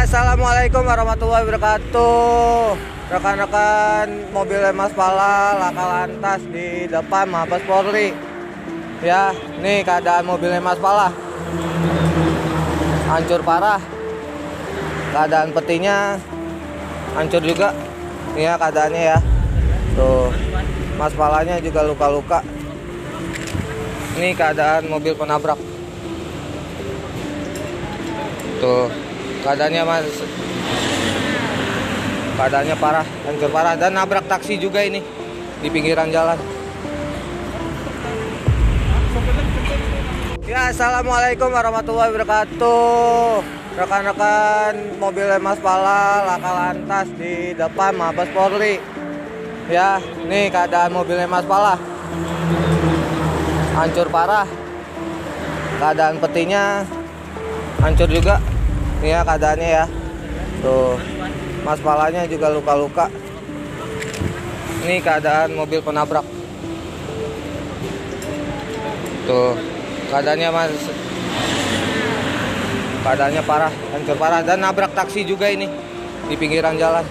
Assalamualaikum warahmatullahi wabarakatuh. Rekan-rekan mobil Mas Pala laka lantas di depan Mabes Polri. Ya, nih keadaan mobil Mas Pala. Hancur parah. Keadaan petinya hancur juga. Ini ya keadaannya ya. Tuh, Mas Palanya juga luka-luka. Ini keadaan mobil penabrak. Tuh, keadaannya parah, hancur parah, dan nabrak taksi juga ini di pinggiran jalan. Ya, assalamualaikum warahmatullahi wabarakatuh. Rekan-rekan mobil Mas Pala laka lantas di depan Mabes Polri. Ya, nih keadaan mobil Mas Pala. Hancur parah. Keadaan petinya hancur juga. Ini ya keadaannya ya. Tuh, Mas Palanya juga luka-luka. Ini keadaan mobil penabrak. Tuh, keadaannya parah, hancur parah, dan nabrak taksi juga ini di pinggiran jalan.